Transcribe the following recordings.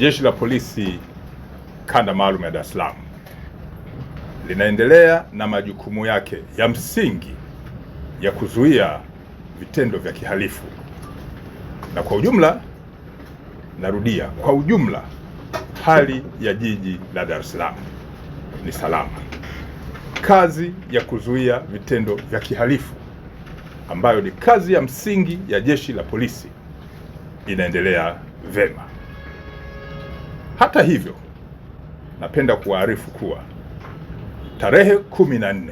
Jeshi la Polisi Kanda Maalum ya Dar es Salaam linaendelea na majukumu yake ya msingi ya kuzuia vitendo vya kihalifu, na kwa ujumla, narudia, kwa ujumla hali ya jiji la Dar es Salaam ni salama. Kazi ya kuzuia vitendo vya kihalifu ambayo ni kazi ya msingi ya Jeshi la Polisi inaendelea vema. Hata hivyo, napenda kuwaarifu kuwa tarehe 14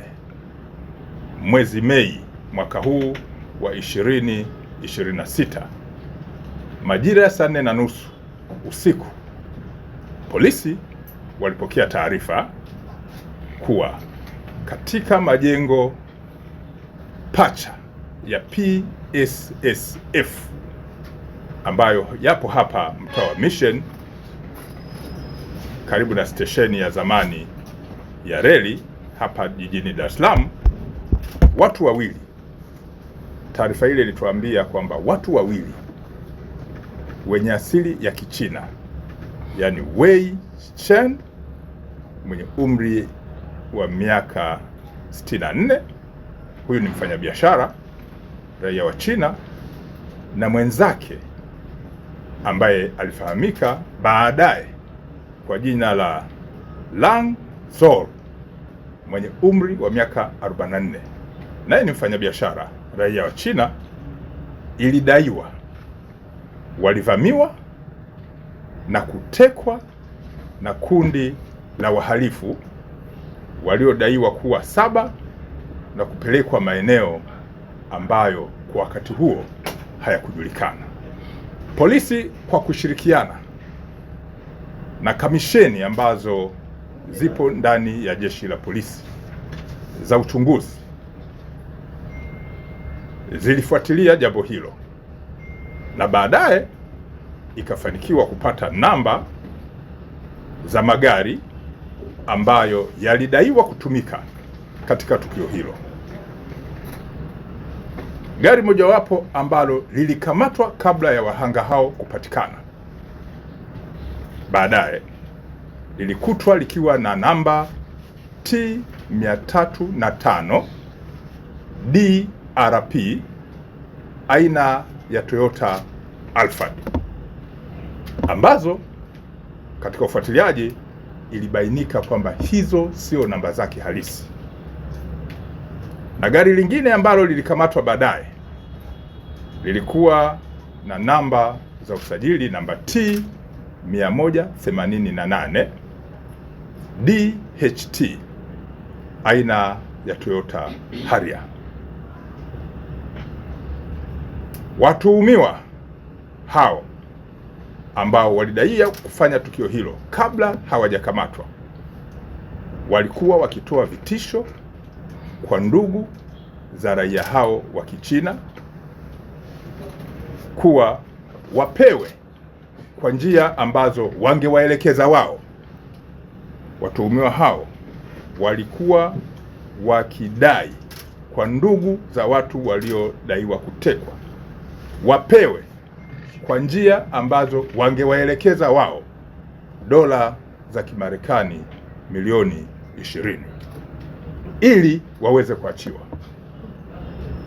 mwezi Mei mwaka huu wa 2026 majira ya saa 4:30 usiku, polisi walipokea taarifa kuwa katika majengo pacha ya PSSF ambayo yapo hapa mtaa wa Mission karibu na stesheni ya zamani ya reli hapa jijini Dar es Salaam, watu wawili, taarifa ile ilituambia kwamba watu wawili wenye asili ya Kichina, yani Wei Chen mwenye umri wa miaka 64, huyu ni mfanyabiashara raia wa China, na mwenzake ambaye alifahamika baadaye kwa jina la Lang Zor mwenye umri wa miaka 44, naye ni mfanyabiashara raia wa China. Ilidaiwa walivamiwa na kutekwa na kundi la wahalifu waliodaiwa kuwa 7 na kupelekwa maeneo ambayo kwa wakati huo hayakujulikana. Polisi kwa kushirikiana na kamisheni ambazo zipo ndani ya Jeshi la Polisi za uchunguzi zilifuatilia jambo hilo, na baadaye ikafanikiwa kupata namba za magari ambayo yalidaiwa kutumika katika tukio hilo. Gari mojawapo ambalo lilikamatwa kabla ya wahanga hao kupatikana, baadaye lilikutwa likiwa na namba T305 DRP aina ya Toyota Alphard, ambazo katika ufuatiliaji ilibainika kwamba hizo sio namba zake halisi. Na gari lingine ambalo lilikamatwa baadaye lilikuwa na namba za usajili namba T188 DHT aina ya Toyota Harrier. Watuhumiwa hao ambao walidaiwa kufanya tukio hilo kabla hawajakamatwa walikuwa wakitoa vitisho kwa ndugu za raia hao wa Kichina kuwa wapewe kwa njia ambazo wangewaelekeza wao. Watuhumiwa hao walikuwa wakidai kwa ndugu za watu waliodaiwa kutekwa wapewe kwa njia ambazo wangewaelekeza wao dola za Kimarekani milioni 20 ili waweze kuachiwa.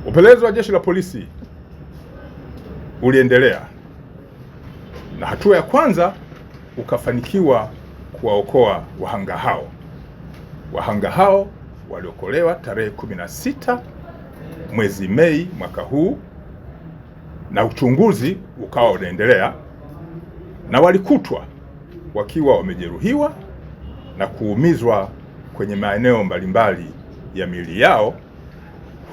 Upelelezi wa Jeshi la Polisi uliendelea na hatua ya kwanza ukafanikiwa kuwaokoa wahanga hao. Wahanga hao waliokolewa tarehe 16 mwezi Mei mwaka huu, na uchunguzi ukawa unaendelea, na walikutwa wakiwa wamejeruhiwa na kuumizwa kwenye maeneo mbalimbali ya miili yao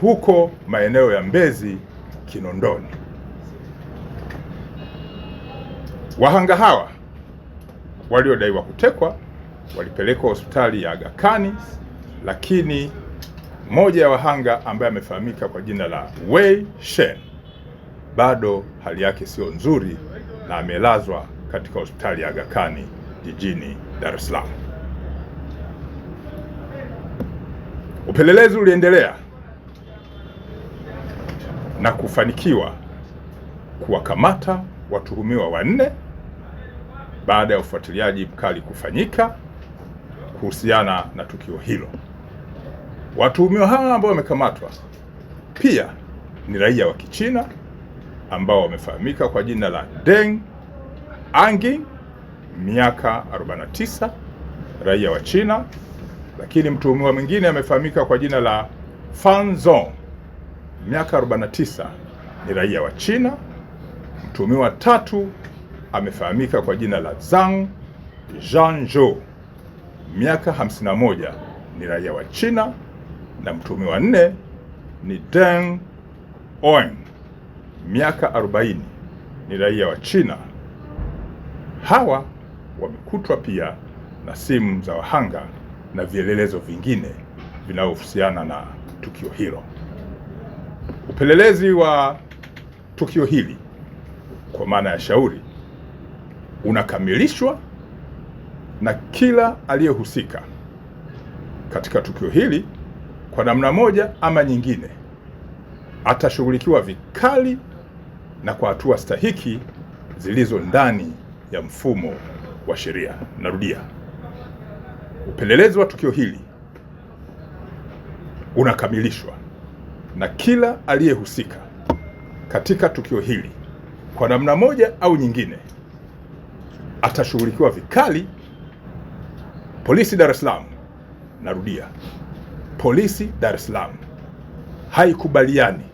huko maeneo ya Mbezi, Kinondoni. Wahanga hawa waliodaiwa kutekwa walipelekwa hospitali ya Aga Khan, lakini mmoja ya wahanga ambaye amefahamika kwa jina la Wei Shen bado hali yake sio nzuri na amelazwa katika hospitali ya Aga Khan jijini Dar es Salaam. Upelelezi uliendelea na kufanikiwa kuwakamata watuhumiwa 4 baada ya ufuatiliaji mkali kufanyika kuhusiana na tukio hilo. Watuhumiwa hawa ambao wamekamatwa pia ni raia wa Kichina ambao wamefahamika kwa jina la Deng Angi, miaka 49, raia wa China. Lakini mtuhumiwa mwingine amefahamika kwa jina la Fan Zong, miaka 49, ni raia wa China. Mtuhumiwa tatu amefahamika kwa jina la Zhang Zhangzhou, miaka 51, ni raia wa China, na mtuhumiwa nne ni Deng Oeng, miaka 40, ni raia wa China. Hawa wamekutwa pia na simu za wahanga na vielelezo vingine vinavyohusiana na tukio hilo. Upelelezi wa tukio hili kwa maana ya shauri unakamilishwa na kila aliyehusika katika tukio hili kwa namna moja ama nyingine atashughulikiwa vikali na kwa hatua stahiki zilizo ndani ya mfumo wa sheria. Narudia, upelelezi wa tukio hili unakamilishwa na kila aliyehusika katika tukio hili kwa namna moja au nyingine atashughulikiwa vikali. Polisi Dar es Salaam, narudia, polisi Dar es Salaam haikubaliani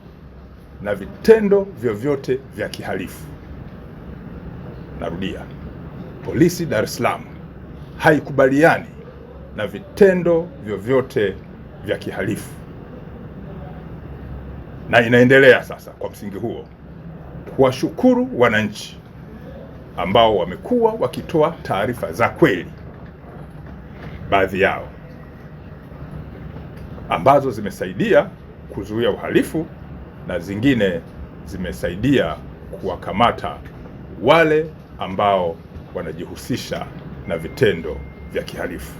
na vitendo vyovyote vya kihalifu. Narudia, polisi Dar es Salaam haikubaliani na vitendo vyovyote vya kihalifu, na inaendelea sasa kwa msingi huo kuwashukuru wananchi ambao wamekuwa wakitoa taarifa za kweli, baadhi yao ambazo zimesaidia kuzuia uhalifu na zingine zimesaidia kuwakamata wale ambao wanajihusisha na vitendo vya kihalifu.